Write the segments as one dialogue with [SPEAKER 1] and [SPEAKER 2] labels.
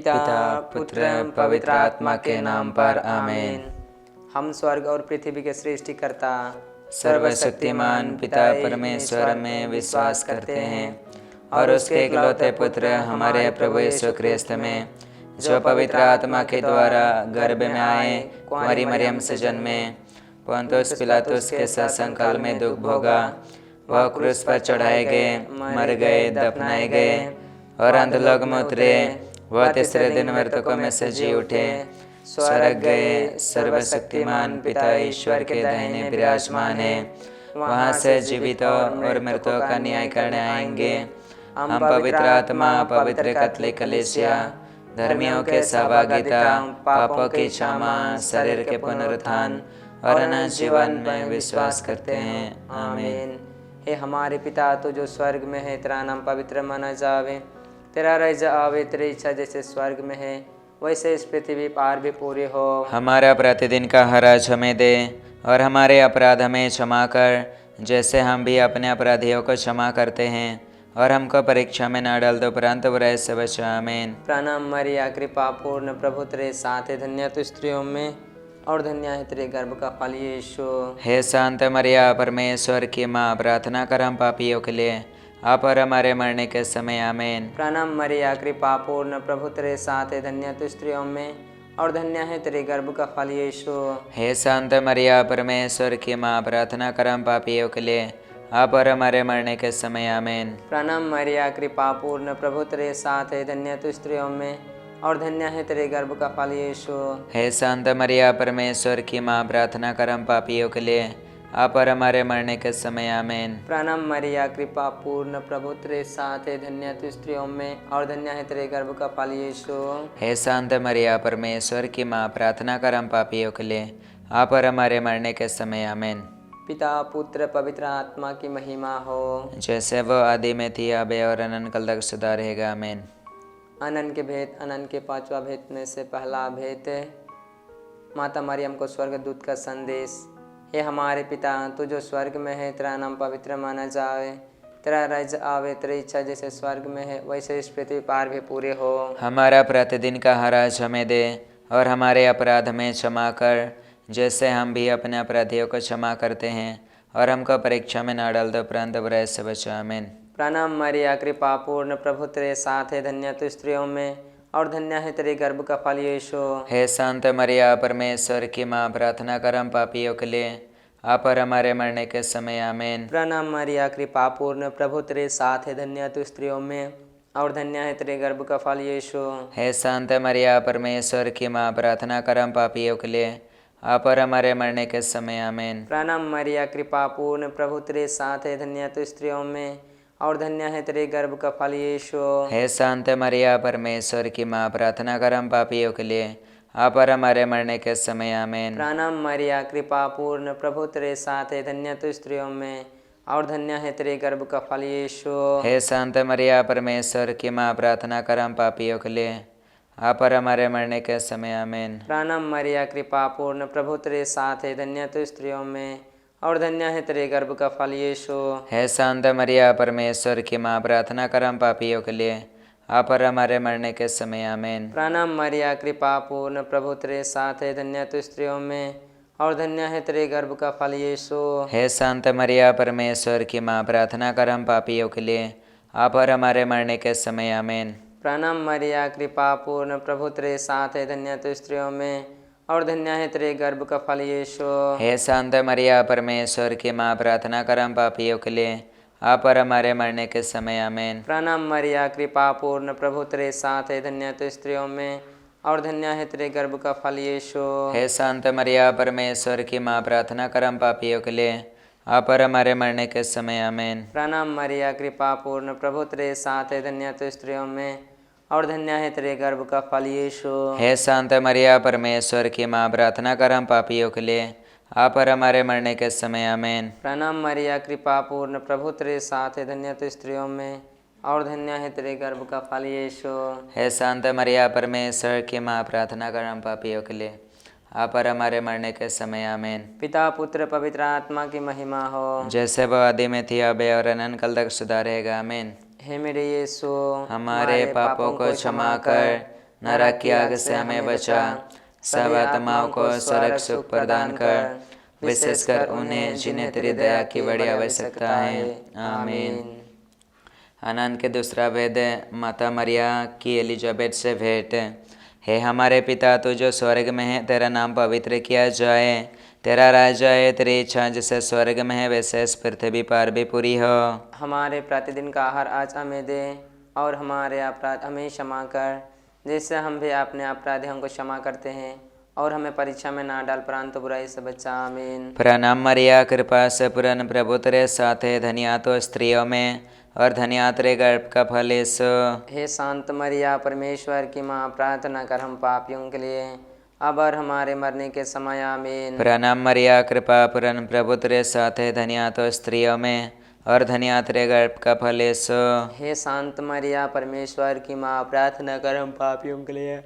[SPEAKER 1] पिता पुत्र पवित्र आत्मा के नाम पर आमीन।
[SPEAKER 2] हम स्वर्ग और पृथ्वी के सृष्टिकर्ता
[SPEAKER 1] सर्वशक्तिमान पिता परमेश्वर में विश्वास करते हैं और उसके इकलौते पुत्र हमारे प्रभु यीशु ख्रिस्त में, जो पवित्र आत्मा के द्वारा गर्भ में आए, कुंवारी मरियम से जन्मे, पोंतुस पिलातुस के शासन काल में दुख भोगा, वह क्रूस पर चढ़ाए गए, मर गए, दफनाए गए और अंधलोक में उतरे, वह तीसरे दिन मृतकों में से जी उठे, स्वर्ग गए, सर्वशक्तिमान पिता ईश्वर के दाहिने विराजमान है, वहाँ से जीवितों और मृतों का न्याय करने आएंगे। हम पवित्र आत्मा, पवित्र कैथोलिक कलीसिया, धर्मियों के सहभागिता, पापों की क्षमा, शरीर के पुनरुत्थान और अनंत जीवन में विश्वास करते हैं। आमीन।
[SPEAKER 2] हे हमारे पिता, तो जो स्वर्ग में है, तेरा नाम पवित्र माना जावे, तेरा राज्य आवे, तेरी इच्छा जैसे स्वर्ग में है वैसे इस पृथ्वी पर भी पूरी हो।
[SPEAKER 1] हमारा प्रतिदिन का हर आज हमें दे और हमारे अपराध हमें क्षमा कर, जैसे हम भी अपने अपराधियों को क्षमा करते हैं, और हमको परीक्षा में न डाल दो परंतु बुराई से बचा। आमीन।
[SPEAKER 2] प्रणाम मरिया, कृपा पूर्ण, प्रभु तेरे साथ है, धन्य तू स्त्रियों में और धन्य है तेरे गर्भ का फल यीशु।
[SPEAKER 1] हे शांत मरिया, परमेश्वर की माँ, प्रार्थना कर हम पापियों के लिए, आप और हमारे मरने के समय। आमीन।
[SPEAKER 2] प्रणाम मरिया, कृपा पूर्ण, प्रभु तेरे साथ है, धन्य तू स्त्रियों में और धन्य है तेरे गर्भ का फल यीशु।
[SPEAKER 1] हे शांत मरिया, परमेश्वर की माँ, प्रार्थना कर हम पापियों के लिए, आप और हमारे मरने के समय। आमीन।
[SPEAKER 2] प्रणाम मरिया, कृपा पूर्ण, प्रभु तेरे साथ है, धन्य तू स्त्रियों में और धन्य है तेरे गर्भ का फल यीशु।
[SPEAKER 1] हे शांत मरिया, परमेश्वर की माँ, प्रार्थना कर हम पापियों के लिए, आप और हमारे मरने के समय। आमीन।
[SPEAKER 2] प्रणाम मरिया, कृपा पूर्ण, प्रभु तेरे साथ है, धन्य तू स्त्रियों में और धन्य है तेरे गर्भ का फल यीशु।
[SPEAKER 1] हे शांत मरिया, परमेश्वर की माँ, प्रार्थना कर हम पापियों के लिए, आप और हमारे मरने के समय। आमीन।
[SPEAKER 2] पिता पुत्र पवित्र आत्मा की महिमा हो,
[SPEAKER 1] जैसे वो आदि में थी, अब है और अनंत काल तक सदा रहेगा। आमीन।
[SPEAKER 2] अनंत के भेद, अनंत के पांचवा भेद में से पहला भेद, माता मरियम को स्वर्गदूत का संदेश। हे हमारे पिता, तू जो स्वर्ग में है, तेरा नाम पवित्र माना जावे, तेरा राज्य आवे, तेरी इच्छा जैसे स्वर्ग में है वैसे इस पृथ्वी पर भी पूरे हो।
[SPEAKER 1] हमारा प्रतिदिन का हर आज हमें दे और हमारे अपराध में क्षमा कर, जैसे हम भी अपने अपराधियों को क्षमा करते हैं, और हमको परीक्षा में न डाल दो परंतु बुराई से बचा। आमीन।
[SPEAKER 2] प्रणाम मरिया, कृपा पूर्ण, प्रभु तेरे साथ है, धन्य तू स्त्रियों में और धन्य है तेरे गर्भ का फल यीशु।
[SPEAKER 1] हे शांत मरिया, परमेश्वर की माँ, प्रार्थना कर हम पापियों के लिए, आप और हमारे मरने के समय। आमीन।
[SPEAKER 2] प्रणाम मरिया, कृपा पूर्ण, प्रभु तेरे साथ है, धन्य तू स्त्रियों में और धन्य है तेरे गर्भ का फल यीशु।
[SPEAKER 1] हे शांत मरिया, परमेश्वर की माँ, प्रार्थना कर हम पापियों के लिए, आप और हमारे मरने के समय। आमीन।
[SPEAKER 2] प्रणाम मरिया, कृपा पूर्ण, प्रभु तेरे साथ है, धन्य तू स्त्रियों में और धन्य है तेरे गर्भ का फल यीशु।
[SPEAKER 1] हे शांत मरिया, परमेश्वर की माँ, प्रार्थना कर हम पापियों के लिए, आप और हमारे मरने के समय। आमीन।
[SPEAKER 2] प्रणाम मरिया, कृपा पूर्ण, प्रभु तेरे साथ है, धन्य तू स्त्रियों में और धन्य है तेरे गर्भ का फल यीशु।
[SPEAKER 1] हे शांत मरिया, परमेश्वर की माँ, प्रार्थना कर हम पापियों के लिए, आप और हमारे मरने के समय। आमीन।
[SPEAKER 2] प्रणाम मरिया, कृपा पूर्ण, प्रभु तेरे साथ है, धन्य तू स्त्रियों में और धन्य है तेरे गर्भ का फल यीशु।
[SPEAKER 1] हे शांत मरिया, परमेश्वर की माँ, प्रार्थना कर हम पापियों के लिए, आप और हमारे मरने के समय। आमीन।
[SPEAKER 2] प्रणाम मरिया, कृपा पूर्ण, प्रभु तेरे साथ है, धन्य तू स्त्रियों में और धन्य है तेरे गर्भ का फल यीशु।
[SPEAKER 1] हे शांत मरिया, परमेश्वर की माँ, प्रार्थना कर हम पापियों के लिए, आप और हमारे मरने के समय। आमीन।
[SPEAKER 2] प्रणाम मरिया, कृपा पूर्ण, प्रभु तेरे साथ है, धन्य तू स्त्रियों में और धन्य है तेरे गर्भ का फल यीशु।
[SPEAKER 1] हे शांत मरिया, परमेश्वर की माँ, प्रार्थना कर हम पापियों के लिए, आप और हमारे मरने के समय। आमीन।
[SPEAKER 2] प्रणाम मरिया, कृपा पूर्ण, प्रभु तेरे साथ है, धन्य तू स्त्रियों में और धन्य है तेरे गर्भ का फल यीशु।
[SPEAKER 1] हे शांत मरिया, परमेश्वर की माँ, प्रार्थना कर हम पापियों के लिए, आप और हमारे मरने के समय। आमीन।
[SPEAKER 2] प्रणाम मरिया, कृपा पूर्ण, प्रभु तेरे साथ है, धन्य तू स्त्रियों में और धन्य है तेरे गर्भ का फल यीशु।
[SPEAKER 1] हे शांत मरिया, परमेश्वर की माँ, प्रार्थना कर हम पापियों के लिए, आप और हमारे मरने के समय। आमीन।
[SPEAKER 2] प्रणाम मरिया, कृपा पूर्ण, प्रभु तेरे साथ है, धन्य तू स्त्रियों में और धन्य है तेरे गर्भ का फल यीशु।
[SPEAKER 1] हे शांत मरिया, परमेश्वर की माँ, प्रार्थना कर हम पापियों के लिए, आप और हमारे मरने के समय। आमीन।
[SPEAKER 2] पिता पुत्र पवित्र आत्मा की महिमा हो,
[SPEAKER 1] जैसे वो आदि में थी, अब है और अनंत काल तक सदा रहेगा। आमीन।
[SPEAKER 2] हे मेरे यीशु,
[SPEAKER 1] हमारे पापों को क्षमा कर, नरक की आग से हमें बचा। सब आत्माओं को स्वर्ग सुख प्रदान कर, विशेषकर उन्हें जिन्हें तेरी दया की बड़ी आवश्यकता है। आमीन। आनंद के दूसरा भेद, माता मरिया की एलिजाबेथ से भेंट। हे हमारे पिता, तू जो स्वर्ग में है, तेरा नाम पवित्र किया जाए। तेरा राज्य आए, तेरी इच्छा जैसे स्वर्ग में है वैसे इस पृथ्वी पर भी पूरी हो।
[SPEAKER 2] हमारे प्रतिदिन का आहार आज हमें दे, और हमारे अपराध हमें क्षमा कर, जिससे हम भी अपने अपराधियों को क्षमा करते हैं, और हमें परीक्षा में ना डाल परंतु बुराई से बचा। आमीन।
[SPEAKER 1] प्रणाम मरिया, कृपा से पूर्ण प्रभु तेरे साथ है। धन्य तो स्त्रियों में, और धन्य तेरे गर्भ का फल यीशु।
[SPEAKER 2] हे शांत मरिया, परमेश्वर की माँ, प्रार्थना कर हम पापियों के लिए, अब और हमारे मरने के समय। आमीन।
[SPEAKER 1] प्रणाम मरिया, कृपा पूर्ण प्रभु तेरे साथ है। धन्य तो स्त्रियों में, और धन्य तेरे गर्भ का फल यीशु।
[SPEAKER 2] हे शांत मरिया, परमेश्वर की माँ, प्रार्थना कर हम पापियों के लिए,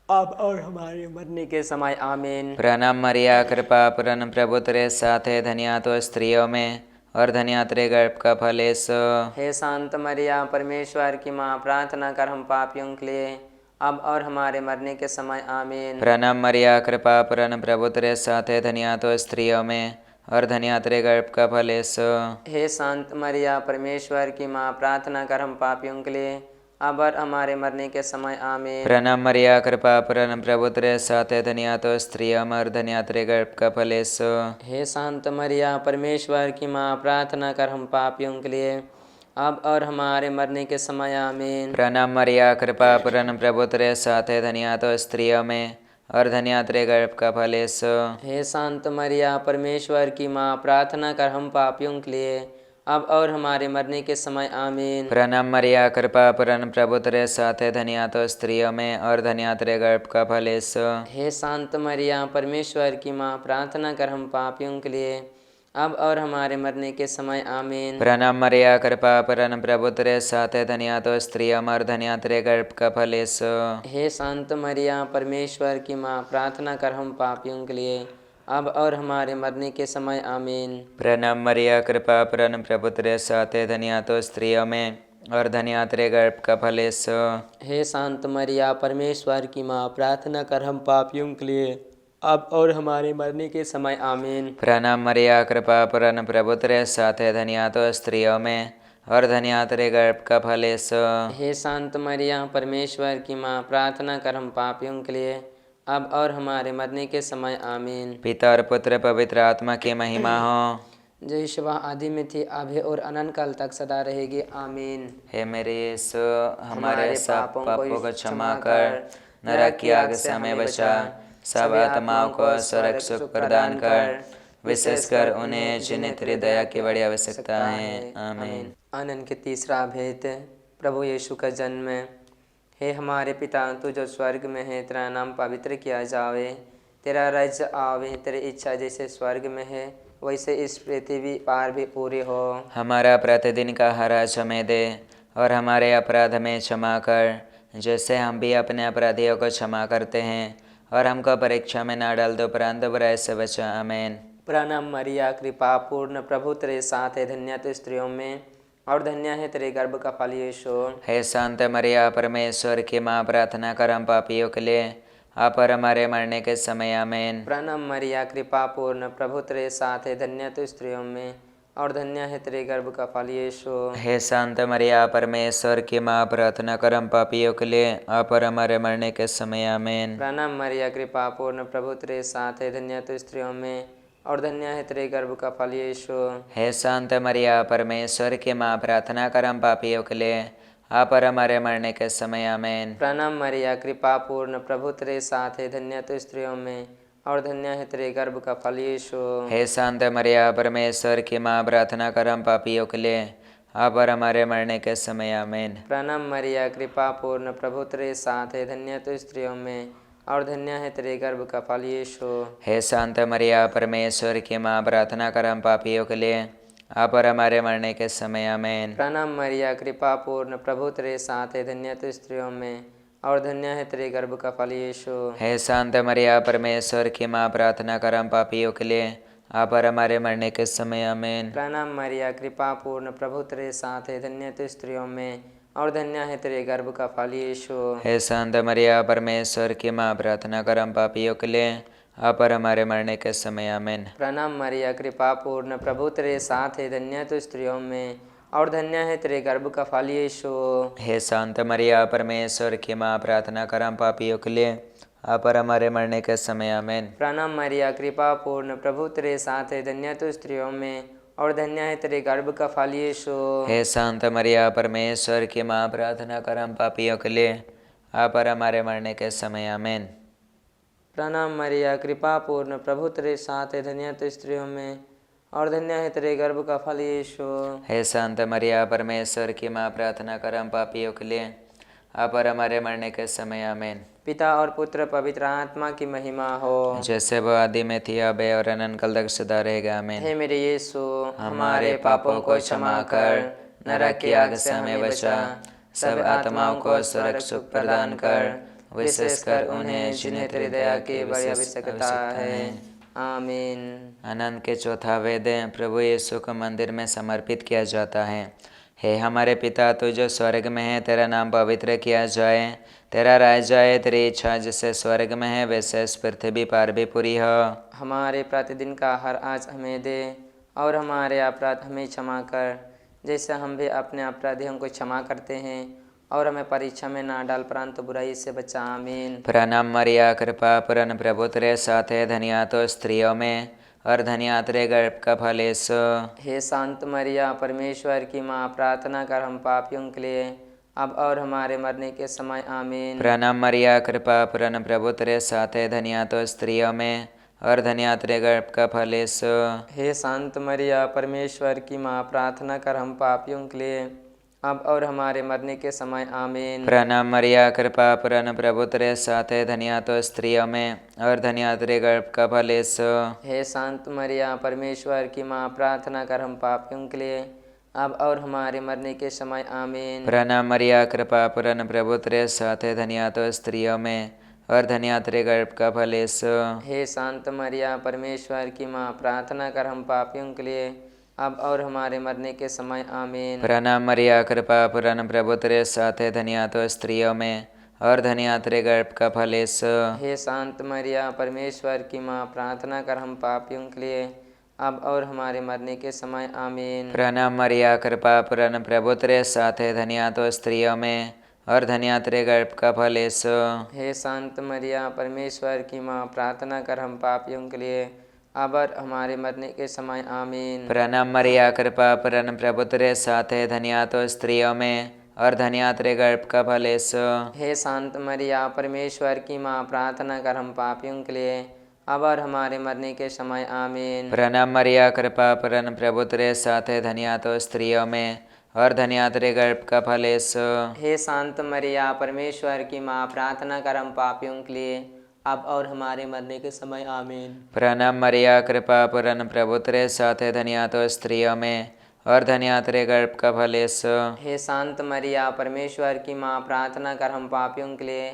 [SPEAKER 2] अब और हमारे मरने के समय। आमीन।
[SPEAKER 1] प्रणाम मरिया, कृपा पूर्ण प्रभु तेरे साथ है। धन्य तो स्त्रियों में, और धन्य तेरे गर्भ का फल यीशु।
[SPEAKER 2] हे शांत मरिया, परमेश्वर की माँ, प्रार्थना कर हम पापियों के लिए, अब और हमारे मरने के समय। आमीन।
[SPEAKER 1] प्रणाम मरिया, कृपा पूर्ण प्रभु तेरे साथ है। धन्य तो स्त्रियों में, और धन्य तेरे गर्भ का फल यीशु।
[SPEAKER 2] हे शांत मरिया, परमेश्वर की माँ, प्रार्थना कर हम पापियों के लिए, अब और हमारे मरने के समय। आमीन।
[SPEAKER 1] प्रणाम मरिया, कृपा पूर्ण प्रभु तेरे साथ है। धन्य तो स्त्रियों में, और धन्य तेरे गर्भ का फल यीशु।
[SPEAKER 2] हे शांत मरिया, परमेश्वर की माँ, प्रार्थना कर हम पापियों के लिए, अब और हमारे मरने के समय। आमीन।
[SPEAKER 1] प्रणाम मरिया, कृपा पूर्ण प्रभु तेरे साथ है। धन्य तो स्त्रियों में, और धन्य तेरे गर्भ का फल यीशु।
[SPEAKER 2] हे शांत मरिया, परमेश्वर की माँ, प्रार्थना कर हम पापियों के लिए, अब और हमारे मरने के समय। आमीन।
[SPEAKER 1] प्रणाम मरिया, कृपा पूर्ण प्रभु तेरे साथ है। धन्य तो स्त्रियों में, और धन्य तेरे गर्भ का फल यीशु।
[SPEAKER 2] हे शांत मरिया, परमेश्वर की माँ, प्रार्थना कर हम पापियों के लिए, अब और हमारे मरने के समय। आमीन।
[SPEAKER 1] प्रणाम मरिया, कृपा पूर्ण प्रभु तेरे साथ है। धन्य तो स्त्रियों में, और धन्य तेरे गर्भ का फल यीशु।
[SPEAKER 2] हे शांत मरिया, परमेश्वर की माँ, प्रार्थना कर हम पापियों के लिए, अब और हमारे मरने के समय। आमीन।
[SPEAKER 1] प्रणाम मरिया, कृपा पूर्ण प्रभु तेरे साथ है। धन्य तो स्त्रियों में, और धन्य तेरे गर्भ का फल यीशु।
[SPEAKER 2] हे शांत मरिया, परमेश्वर की माँ, प्रार्थना कर हम पापियों के लिए, अब और हमारे मरने के समय। आमीन।
[SPEAKER 1] प्रणाम मरिया, कृपा पूर्ण प्रभु तेरे साथ है। धन्य तो स्त्रियों में, और धन्य तेरे गर्भ का फल यीशु।
[SPEAKER 2] हे शांत मरिया, परमेश्वर की माँ, प्रार्थना कर हम पापियों के लिए, अब और हमारे मरने के समय। आमीन।
[SPEAKER 1] पिता और पुत्र पवित्र आत्मा की महिमा हो,
[SPEAKER 2] जय शिवा आदि में थी, अभी और अनंत काल तक सदा रहेगी। आमीन।
[SPEAKER 1] हे मेरे यीशु, हमारे सब पापों को क्षमा कर, नरक की आग से हमें बचा। सब आत्माओं को स्वर्ग सुख प्रदान कर, विशेषकर उन्हें जिन्हें तेरी दया की बड़ी आवश्यकता है। आमीन।
[SPEAKER 2] आनंद के तीसरा भेद, प्रभु यीशु का जन्म। हे हमारे पिता, तू जो स्वर्ग में है, तेरा नाम पवित्र किया जावे, तेरा राज्य आवे, तेरी इच्छा जैसे स्वर्ग में है वैसे इस पृथ्वी पर भी पूरी हो।
[SPEAKER 1] हमारा प्रतिदिन का आहार आज हमें दे, और हमारे अपराध हमें क्षमा कर, जैसे हम भी अपने अपराधियों को क्षमा करते हैं, और हमको परीक्षा में ना डाल दो परंतु बुराई से बचा। आमीन।
[SPEAKER 2] प्रणाम मरिया, कृपा पूर्ण प्रभु तेरे साथ है। धन्य तो स्त्रियों में, और धन्य है तेरे गर्भ का फल यीशु।
[SPEAKER 1] हे शांत मरिया, परमेश्वर की माँ, प्रार्थना कर हम पापियों के लिए, आप और हमारे मरने के समय। आमीन।
[SPEAKER 2] प्रणाम मरिया, कृपा पूर्ण प्रभु तेरे साथ है। धन्य तो स्त्रियों में, और धन्य है तेरे गर्भ का फल यीशु।
[SPEAKER 1] हे शांत मरिया, परमेश्वर की माँ, प्रार्थना कर हम पापियों के लिए, आप और हमारे मरने के समय। आमीन।
[SPEAKER 2] प्रणाम मरिया, कृपा पूर्ण प्रभु तेरे साथ है। धन्य तो स्त्रियों में, और धन्य है तेरे गर्भ का फल यीशु।
[SPEAKER 1] हे शांत मरिया, परमेश्वर की माँ, प्रार्थना कर हम पापियों के लिए, आप और हमारे मरने के समय। आमीन।
[SPEAKER 2] प्रणाम मरिया, कृपा पूर्ण प्रभु तेरे साथ है। धन्य तो स्त्रियों में, और धन्य है तेरे गर्भ का फल यीशु।
[SPEAKER 1] हे शांत मरिया, परमेश्वर की माँ, प्रार्थना कर हम पापियों के लिए, आप और हमारे मरने के समय। आमीन।
[SPEAKER 2] प्रणाम मरिया, कृपा पूर्ण प्रभु तेरे साथ है। धन्य तो स्त्रियों में, और धन्य है तेरे गर्भ का फल यीशु।
[SPEAKER 1] हे शांत मरिया, परमेश्वर की माँ, प्रार्थना कर हम पापियों के लिए, आप और हमारे मरने के समय। आमीन।
[SPEAKER 2] प्रणाम मरिया, कृपा पूर्ण प्रभु तेरे साथ है। धन्य तो स्त्रियों में, और धन्य है तेरे गर्भ का फल यीशु।
[SPEAKER 1] हे शांत मरिया, परमेश्वर की माँ, प्रार्थना कर हम पापियों के लिए, आप और हमारे मरने के समय। आमीन।
[SPEAKER 2] प्रणाम मरिया, कृपा पूर्ण प्रभु तेरे साथ है। धन्य तो स्त्रियों में, और धन्य है तेरे गर्भ का फल यीशु।
[SPEAKER 1] हे संत मरिया परमेश्वर की माँ, प्रार्थना कर हम पापियों के लिए, आप और हमारे मरने के समय आमीन।
[SPEAKER 2] प्रणाम मरिया, कृपा पूर्ण, प्रभु तेरे साथ है, धन्य तो स्त्रियों में और धन्य है तेरे गर्भ का फल यीशु।
[SPEAKER 1] हे संत मरिया परमेश्वर की माँ, प्रार्थना कर हम पापियों के लिए, आप और हमारे मरने के समय आमीन।
[SPEAKER 2] प्रणाम मरिया, कृपा पूर्ण, प्रभु तेरे साथ है, धन्य तो स्त्रियों में और धन्य है तेरे गर्भ का फल यीशु।
[SPEAKER 1] हे संत मरिया परमेश्वर की माँ, प्रार्थना कर हम पापियों के लिए, आप और हमारे मरने के समय आमीन।
[SPEAKER 2] प्रणाम मरिया, कृपा पूर्ण, प्रभु तेरे साथ है, धन्य तो स्त्रियों में और धन्य है तेरे गर्भ का फल यीशु।
[SPEAKER 1] हे संत मरिया परमेश्वर की माँ, प्रार्थना कर हम पापियों के लिए, आप और हमारे मरने के समय आमीन।
[SPEAKER 2] पिता और पुत्र पवित्र आत्मा की महिमा हो,
[SPEAKER 1] जैसे वो आदि में थी, अब है और अनंत काल तक सदा रहेगा आमीन।
[SPEAKER 2] हे मेरे यीशु,
[SPEAKER 1] हमारे पापों को क्षमा कर, नरक की आग से हमें बचा, सब आत्माओं को स्वर्ग सुख प्रदान कर, विशेषकर उन्हें जिन्हें तेरी दया की बड़ी आवश्यकता है।
[SPEAKER 2] आमीन।
[SPEAKER 1] अनंत के चौथा वेद प्रभु यीशु को मंदिर में समर्पित किया जाता है। हे हमारे पिता, तू जो स्वर्ग में है, तेरा नाम पवित्र किया जाए, तेरा राज्य आए, तेरी इच्छा जैसे स्वर्ग में है वैसे इस पृथ्वी पर भी पूरी हो।
[SPEAKER 2] हमारे प्रतिदिन का आहार आज हमें दे और हमारे अपराध हमें क्षमा कर, जैसे हम भी अपने अपराधियों को क्षमा करते हैं, और हमें परीक्षा में ना डाल परंतु बुराई से बचा। आमीन।
[SPEAKER 1] प्रणाम मरिया, कृपा पूर्ण, प्रभु तेरे साथ है, धन्य तो स्त्रियों में और धन्य तेरे गर्भ का फल यीशु।
[SPEAKER 2] हे शांत मरिया, परमेश्वर की माँ, प्रार्थना कर हम पापियों के लिए अब और हमारे मरने के समय। आमीन।
[SPEAKER 1] प्रणाम मरिया, कृपा पूर्ण, प्रभु तेरे साथ है, धन्य तो स्त्रियों में और धन्य तेरे गर्भ का फल यीशु।
[SPEAKER 2] हे शांत मरिया, परमेश्वर की माँ, प्रार्थना कर हम पापियों के लिए अब और हमारे मरने के समय। आमीन।
[SPEAKER 1] प्रणाम मरिया, कृपा पूर्ण, प्रभु तेरे साथ है, धन्य तो स्त्रियों में और धन्य तेरे गर्भ का फल यीशु।
[SPEAKER 2] हे शांत मरिया, परमेश्वर की माँ, प्रार्थना कर हम पापियों के लिए अब और हमारे मरने के समय। आमीन।
[SPEAKER 1] प्रणाम मरिया, कृपा पूर्ण, प्रभु तेरे साथ है, धन्य तो स्त्रियों में और धन्य तेरे गर्भ का फल यीशु।
[SPEAKER 2] हे शांत मरिया, परमेश्वर की माँ, प्रार्थना कर हम पापियों के लिए अब और हमारे मरने के समय। आमीन।
[SPEAKER 1] प्रणाम मरिया, कृपा पूर्ण, प्रभु तेरे साथ है, धन्य तो स्त्रियों में और धन्य तेरे गर्भ का फल यीशु।
[SPEAKER 2] हे शांत मरिया, परमेश्वर की माँ, प्रार्थना कर हम पापियों के लिए अब और हमारे मरने के समय। आमीन।
[SPEAKER 1] प्रणाम मरिया, कृपा पूर्ण, प्रभु तेरे साथ है, धन्य तो स्त्रियों में और धन्य तेरे गर्भ का फल यीशु।
[SPEAKER 2] हे शांत मरिया, परमेश्वर की माँ, प्रार्थना कर हम पापियों के लिए अब और हमारे मरने के समय। आमीन।
[SPEAKER 1] प्रणाम मरिया, कृपा पूर्ण, प्रभु तेरे साथ है, धन्य तो स्त्रियों में और धन्य तेरे गर्भ का फल यीशु।
[SPEAKER 2] हे शांत मरिया, परमेश्वर की माँ, प्रार्थना कर हम पापियों के लिए अब और हमारे मरने के समय। आमीन।
[SPEAKER 1] प्रणाम मरिया, कृपा पूर्ण, प्रभु तेरे साथ है, धन्य तो स्त्रियों में और धन्य तेरे गर्भ का फल यीशु।
[SPEAKER 2] हे शांत मरिया, परमेश्वर की माँ, प्रार्थना कर हम पापियों के लिए अब और हमारे मरने के समय। आमीन।
[SPEAKER 1] प्रणाम मरिया, कृपा पूर्ण, प्रभु तेरे साथ है, धन्य तो स्त्रियों में और धन्य तेरे गर्भ का फल यीशु।
[SPEAKER 2] हे शांत मरिया, परमेश्वर की माँ, प्रार्थना कर हम पापियों के लिए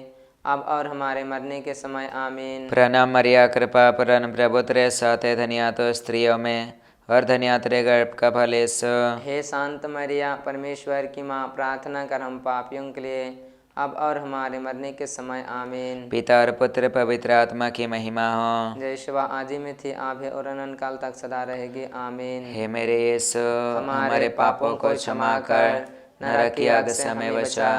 [SPEAKER 2] अब और हमारे मरने के समय। आमीन।
[SPEAKER 1] प्रणाम मरिया, कृपा पूर्ण, प्रभु तेरे साथ है, धन्य तो स्त्रियों में और धन्य तेरे गर्भ का फल यीशु।
[SPEAKER 2] हे शांत मरिया, परमेश्वर की माँ, प्रार्थना कर हम पापियों के लिए अब और हमारे मरने के समय। आमीन।
[SPEAKER 1] पिता और पुत्र पवित्र आत्मा की महिमा हो,
[SPEAKER 2] जैसे वह आदि में थी, अब है और अनंत काल तक सदा रहेगी। आमीन।
[SPEAKER 1] हे मेरे यीशु, हमारे पापों को क्षमा कर, नरक की आग से हमें बचा,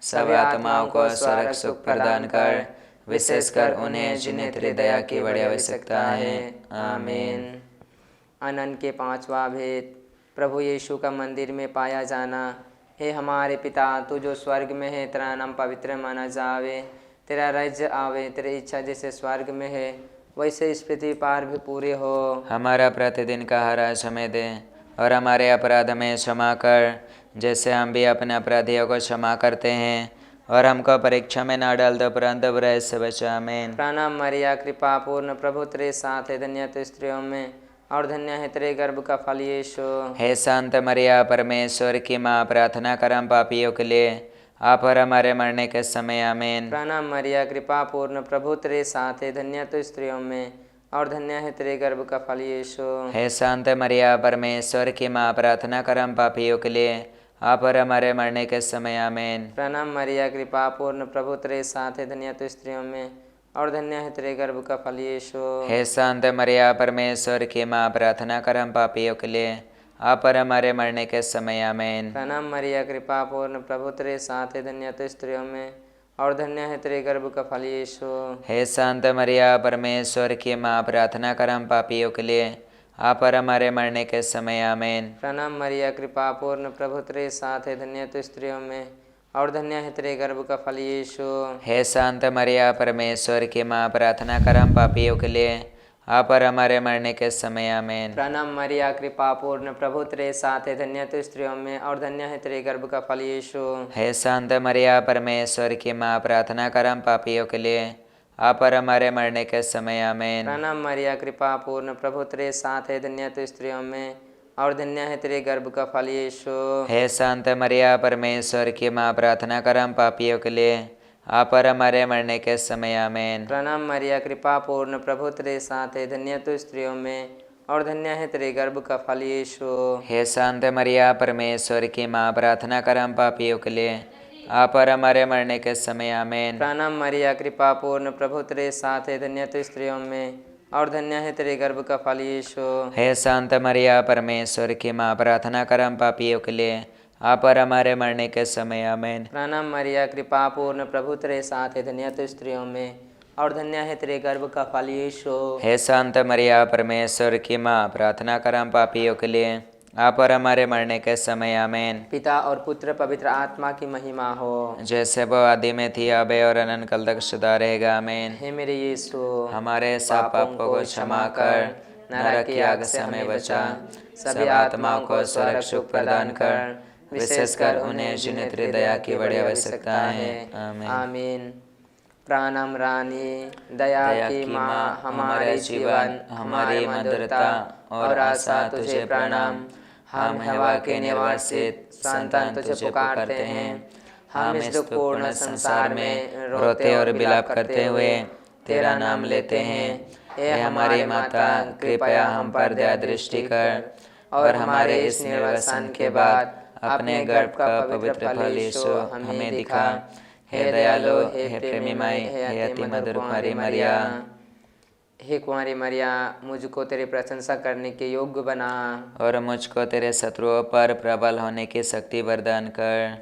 [SPEAKER 1] सब आत्माओं को स्वर्ग सुख प्रदान कर, विशेषकर उन्हें जिन्हें तेरी दया की बड़ी आवश्यकता है। आमीन।
[SPEAKER 2] अनंत के पांचवा भेद, प्रभु यीशु का मंदिर में पाया जाना। हे हमारे पिता, तू जो स्वर्ग में है, तेरा नाम पवित्र माना जावे, तेरा राज्य आवे, तेरी इच्छा जैसे स्वर्ग में है वैसे इस पृथ्वी पर भी पूरी हो।
[SPEAKER 1] हमारा प्रतिदिन का आहार आज हमें दे और हमारे अपराध हमें क्षमा कर, जैसे हम भी अपने अपराधियों को क्षमा करते हैं, और हमको परीक्षा में ना डाल दो परंतु बुराई से बचा। आमीन।
[SPEAKER 2] प्रणाम मरिया, कृपा पूर्ण, प्रभु तेरे साथ है, धन्य तो स्त्रियों में और धन्य है तेरे गर्भ का फल यीशु।
[SPEAKER 1] हे शांत मरिया, परमेश्वर की माँ, प्रार्थना कर हम पापियों के लिए आप और हमारे मरने के समय। आमीन।
[SPEAKER 2] प्रणाम मरिया, कृपा पूर्ण, प्रभु तेरे साथ है, धन्य तो स्त्रियों में और धन्य है तेरे गर्भ का फल यीशु।
[SPEAKER 1] हे शांत मरिया, परमेश्वर की माँ, प्रार्थना कर हम पापियों के लिए आप और हमारे मरने के समय आमीन।
[SPEAKER 2] प्रणाम मरिया, कृपा पूर्ण, प्रभु तेरे साथ है, धन्य तू स्त्रियों में और धन्य है तेरे गर्भ का फल यीशु।
[SPEAKER 1] हे शांत मरिया, परमेश्वर की माँ, प्रार्थना कर हम पापियों के लिए, आप और हमारे मरने के समय आमीन।
[SPEAKER 2] प्रणाम मरिया, कृपा पूर्ण, प्रभु तेरे साथ है, धन्य तू स्त्रियों में और धन्य है तेरे गर्भ का फल यीशु।
[SPEAKER 1] हे शांत मरिया, परमेश्वर की माँ, प्रार्थना कर हम पापियों के लिए, आप और हमारे मरने के समय आमीन।
[SPEAKER 2] प्रणाम मरिया, कृपा पूर्ण, प्रभु तेरे साथ है, धन्य तू स्त्रियों में और धन्य है तेरे गर्भ का फल यीशु।
[SPEAKER 1] हे शांत मरिया, परमेश्वर की माँ, प्रार्थना कर हम पापियों के लिए, आप और हमारे मरने के समय आमीन।
[SPEAKER 2] प्रणाम मरिया, कृपा पूर्ण, प्रभु तेरे साथ है, धन्य तू स्त्रियों में और धन्य है तेरे गर्भ का फल यीशु।
[SPEAKER 1] हे शांत मरिया, परमेश्वर की माँ, प्रार्थना कर हम पापियों के लिए, आप और हमारे मरने के समय आमीन।
[SPEAKER 2] प्रणाम मरिया, कृपा पूर्ण, प्रभु तेरे साथ है, धन्य तू स्त्रियों में और धन्य है तेरे गर्भ का फल यीशु।
[SPEAKER 1] हे शांत मरिया, परमेश्वर की माँ, प्रार्थना कर हम पापियों के लिए, आप और हमारे मरने के समय आमीन।
[SPEAKER 2] प्रणाम मरिया, कृपा पूर्ण, प्रभु तेरे साथ है, धन्य तू स्त्रियों में और धन्य है तेरे गर्भ का फल यीशु।
[SPEAKER 1] हे शांत मरिया, परमेश्वर की माँ, प्रार्थना कर हम पापियों के लिए, आप और हमारे मरने के समय आमीन।
[SPEAKER 2] प्रणाम मरिया, कृपा पूर्ण, प्रभु तेरे साथ है, धन्य तू स्त्रियों में और धन्य है तेरे गर्भ का फल यीशु।
[SPEAKER 1] हे शांत मरिया, परमेश्वर की माँ, प्रार्थना कर हम पापियों के लिए, आप और हमारे मरने के समय आमीन।
[SPEAKER 2] प्रणाम मरिया, कृपा पूर्ण, प्रभु तेरे साथ है, धन्य तू स्त्रियों में और धन्य है तेरे गर्भ का फल यीशु।
[SPEAKER 1] हे शांत मरिया, परमेश्वर की माँ, प्रार्थना कर हम पापियों के लिए, आप और हमारे मरने के समय आमीन।
[SPEAKER 2] पिता और पुत्र पवित्र आत्मा की महिमा हो,
[SPEAKER 1] जैसे वो आदि में थी, अब है और अनंत काल तक सदा रहेगा, आमीन।
[SPEAKER 2] हे मेरे यीशु,
[SPEAKER 1] हमारे सब पापों को क्षमा कर, नरक की आग से हमें बचा, सभी आत्माओं को स्वर्ग सुख प्रदान कर, विशेषकर उन्हें जिन्हें तेरी दया की बड़ी आवश्यकता है, आमीन।
[SPEAKER 2] आमीन। प्राणम रानी, दया की माँ, हमारे जीवन, हमारी मधुरता और आशा तुझे प्रणाम। हम हवा के निवासी संतान तुझे पुकारते हैं। हम इस दुखपूर्ण संसार में
[SPEAKER 1] रोते और विलाप करते हुए तेरा नाम लेते हैं। हे हमारी माता, कृपया हम पर दया दृष्टि कर और हमारे इस निर्वासन के बाद अपने गर्भ का पवित्र फल यीशु हमें दिखा। हे दयालु, हे प्रेमी माई, हे अति मधुर कुंवारी मरिया।
[SPEAKER 2] हे कुंवारी मरिया, मुझको तेरी प्रशंसा करने के योग्य बना
[SPEAKER 1] और मुझको तेरे शत्रुओं पर प्रबल होने की शक्ति वरदान कर।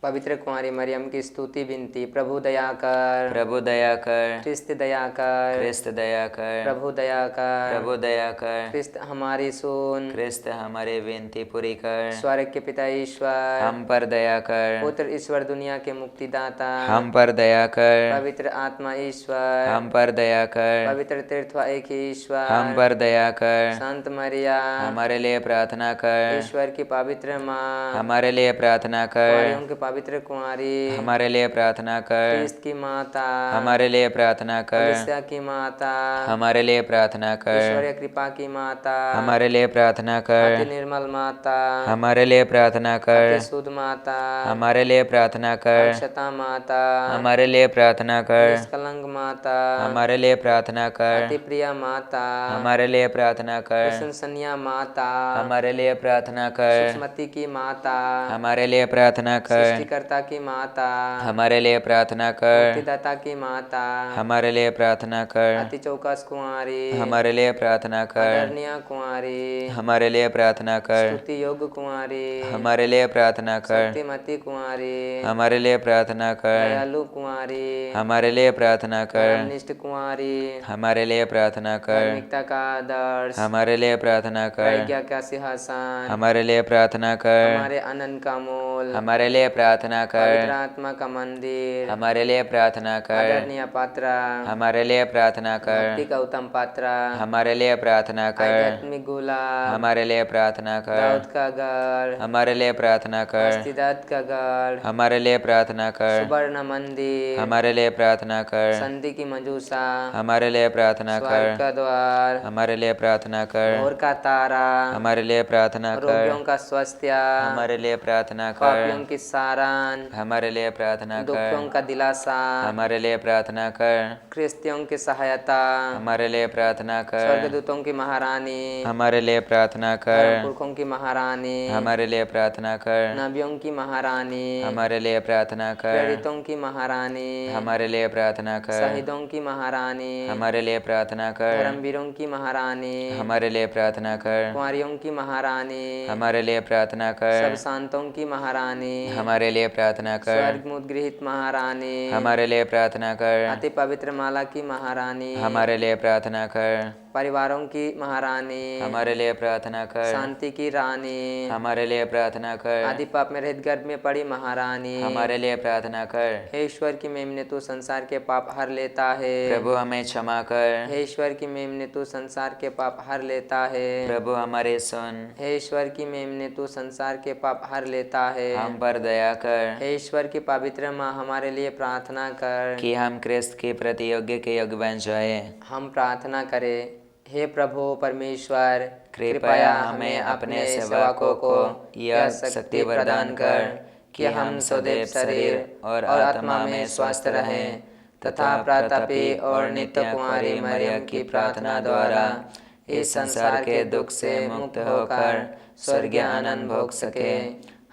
[SPEAKER 2] पवित्र कुंवारी मरियम की स्तुति विनती। प्रभु दया कर,
[SPEAKER 1] प्रभु दया कर,
[SPEAKER 2] क्रिस्त दया कर,
[SPEAKER 1] क्रिस्त दया कर,
[SPEAKER 2] प्रभु दया कर,
[SPEAKER 1] प्रभु दया कर,
[SPEAKER 2] क्रिस्त हमारी सुन,
[SPEAKER 1] क्रिस्त हमारी विनती पूरी कर।
[SPEAKER 2] स्वर्ग के पिता ईश्वर,
[SPEAKER 1] हम पर दया कर,
[SPEAKER 2] पुत्र ईश्वर दुनिया के मुक्तिदाता,
[SPEAKER 1] हम पर दया कर,
[SPEAKER 2] पवित्र आत्मा ईश्वर,
[SPEAKER 1] हम पर दया कर,
[SPEAKER 2] पवित्र तीर्थ एक ही ईश्वर,
[SPEAKER 1] हम पर दया कर,
[SPEAKER 2] संत मरिया,
[SPEAKER 1] हमारे लिए प्रार्थना कर,
[SPEAKER 2] ईश्वर की पवित्र माँ,
[SPEAKER 1] हमारे लिए प्रार्थना कर,
[SPEAKER 2] कुंवारियों के पवित्र कुंवारी,
[SPEAKER 1] हमारे लिए प्रार्थना कर,
[SPEAKER 2] क्रिस्त की माता,
[SPEAKER 1] हमारे लिए प्रार्थना कर,
[SPEAKER 2] कलीसिया की माता,
[SPEAKER 1] हमारे लिए प्रार्थना कर,
[SPEAKER 2] ईश्वरीय कृपा की माता,
[SPEAKER 1] हमारे लिए प्रार्थना कर,
[SPEAKER 2] अति निर्मल माता,
[SPEAKER 1] हमारे लिए प्रार्थना कर,
[SPEAKER 2] अति शुद्ध माता,
[SPEAKER 1] हमारे लिए प्रार्थना कर,
[SPEAKER 2] अक्षता माता,
[SPEAKER 1] हमारे लिए प्रार्थना कर,
[SPEAKER 2] निष्कलंक माता,
[SPEAKER 1] हमारे लिए प्रार्थना कर,
[SPEAKER 2] अति प्रिया माता,
[SPEAKER 1] हमारे लिए प्रार्थना कर,
[SPEAKER 2] प्रशंसनीय माता,
[SPEAKER 1] हमारे लिए प्रार्थना कर,
[SPEAKER 2] सुषमति की माता,
[SPEAKER 1] हमारे लिए प्रार्थना कर,
[SPEAKER 2] सृष्टिकर्ता की माता,
[SPEAKER 1] हमारे लिए प्रार्थना कर,
[SPEAKER 2] मुक्तिदाता की माता,
[SPEAKER 1] हमारे लिए प्रार्थना कर,
[SPEAKER 2] अति चौकस कुंवारी,
[SPEAKER 1] हमारे लिए प्रार्थना कर,
[SPEAKER 2] आदरणीय कुंवारी,
[SPEAKER 1] हमारे लिए प्रार्थना कर,
[SPEAKER 2] स्तुति योग्य कुंवारी,
[SPEAKER 1] हमारे लिए प्रार्थना कर,
[SPEAKER 2] शक्तिमती कुंवारी,
[SPEAKER 1] हमारे लिए प्रार्थना कर,
[SPEAKER 2] दयालु कुंवारी,
[SPEAKER 1] हमारे लिए प्रार्थना कर,
[SPEAKER 2] धर्मनिष्ठ कुंवारी,
[SPEAKER 1] हमारे लिए प्रार्थना कर,
[SPEAKER 2] धार्मिकता का आदर्श,
[SPEAKER 1] हमारे लिए प्रार्थना कर,
[SPEAKER 2] प्रज्ञा का सिंहासन,
[SPEAKER 1] हमारे लिए प्रार्थना कर,
[SPEAKER 2] हमारे अनंत का मूल,
[SPEAKER 1] हमारे लिए प्रार्थना
[SPEAKER 2] पवित्र
[SPEAKER 1] कर,
[SPEAKER 2] आत्मा का मंदिर,
[SPEAKER 1] हमारे लिए प्रार्थना कर,
[SPEAKER 2] आदरणीय पात्रा,
[SPEAKER 1] हमारे लिए प्रार्थना
[SPEAKER 2] भक्ति
[SPEAKER 1] कर,
[SPEAKER 2] का उत्तम पात्रा,
[SPEAKER 1] हमारे लिए प्रार्थना कर,
[SPEAKER 2] आध्यात्मिक गुलाब,
[SPEAKER 1] हमारे लिए प्रार्थना कर,
[SPEAKER 2] दाऊद का घर,
[SPEAKER 1] हमारे लिए प्रार्थना कर,
[SPEAKER 2] अस्तिदात का घर,
[SPEAKER 1] हमारे लिए प्रार्थना कर,
[SPEAKER 2] सुवर्ण मंदिर,
[SPEAKER 1] हमारे लिए प्रार्थना कर,
[SPEAKER 2] संधि की मंजूसा,
[SPEAKER 1] हमारे लिए प्रार्थना
[SPEAKER 2] स्वर्ग
[SPEAKER 1] कर,
[SPEAKER 2] का द्वार,
[SPEAKER 1] हमारे लिए प्रार्थना कर,
[SPEAKER 2] भोर का तारा,
[SPEAKER 1] हमारे लिए प्रार्थना कर,
[SPEAKER 2] रोगियों का स्वास्थ्य,
[SPEAKER 1] हमारे लिए प्रार्थना कर,
[SPEAKER 2] पापियों की सार निवारण,
[SPEAKER 1] हमारे लिए प्रार्थना
[SPEAKER 2] दुखियों
[SPEAKER 1] कर।
[SPEAKER 2] का दिलासा,
[SPEAKER 1] हमारे लिए प्रार्थना कर।
[SPEAKER 2] क्रिस्तियों की सहायता,
[SPEAKER 1] हमारे लिए प्रार्थना कर।
[SPEAKER 2] स्वर्गदूतों की महारानी,
[SPEAKER 1] हमारे लिए प्रार्थना
[SPEAKER 2] धर्म
[SPEAKER 1] कर।
[SPEAKER 2] पुरखों की महारानी,
[SPEAKER 1] हमारे लिए प्रार्थना कर।
[SPEAKER 2] नबियों की महारानी,
[SPEAKER 1] हमारे लिए प्रार्थना कर।
[SPEAKER 2] प्रेरितों की महारानी,
[SPEAKER 1] हमारे लिए प्रार्थना कर।
[SPEAKER 2] शहीदों की महारानी,
[SPEAKER 1] हमारे लिए प्रार्थना कर।
[SPEAKER 2] धर्मवीरों की महारानी,
[SPEAKER 1] हमारे लिए प्रार्थना कर।
[SPEAKER 2] कुंवारियों की महारानी,
[SPEAKER 1] हमारे लिए प्रार्थना
[SPEAKER 2] सब
[SPEAKER 1] कर।
[SPEAKER 2] शांतों की महारानी,
[SPEAKER 1] हमारे लिए प्रार्थना कर।
[SPEAKER 2] स्वर्ग मुद्गृहित महारानी,
[SPEAKER 1] हमारे लिए प्रार्थना कर।
[SPEAKER 2] अति पवित्र माला की महारानी,
[SPEAKER 1] हमारे लिए प्रार्थना कर।
[SPEAKER 2] परिवारों की महारानी,
[SPEAKER 1] हमारे लिए प्रार्थना कर।
[SPEAKER 2] शांति की रानी,
[SPEAKER 1] हमारे लिए प्रार्थना कर।
[SPEAKER 2] आदि पाप में रहित गर्भ में पड़ी महारानी,
[SPEAKER 1] हमारे लिए प्रार्थना कर।
[SPEAKER 2] हे ईश्वर की मेमने तू संसार के पाप हर लेता है।
[SPEAKER 1] प्रभु हमें क्षमा कर।
[SPEAKER 2] हे ईश्वर की मेमने तू संसार के पाप हर लेता है।
[SPEAKER 1] प्रभु हमारे सुन।
[SPEAKER 2] हे ईश्वर की मेमने तू संसार के पाप हर लेता है।
[SPEAKER 1] हम पर दया कर
[SPEAKER 2] हे ईश्वर की पवित्र माँ हमारे लिए प्रार्थना कर।
[SPEAKER 1] कि हम क्रिस्त के प्रति योग्य के योग्य बन जाए।
[SPEAKER 2] हम प्रार्थना करें। हे प्रभु परमेश्वर,
[SPEAKER 1] कृपया हमें अपने सेवकों को यह शक्ति प्रदान कर कि हम सदैव शरीर और आत्मा में स्वस्थ रहें तथा प्रतापी और नित्य कुमारी मरियम की प्रार्थना द्वारा इस संसार के दुख से मुक्त होकर स्वर्गीय आनंद भोग सके।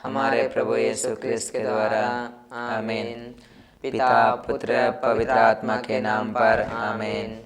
[SPEAKER 1] हमारे प्रभु यीशु क्रिस्त के द्वारा। आमीन।
[SPEAKER 2] पिता पुत्र पवित्र आत्मा के नाम पर। आमीन।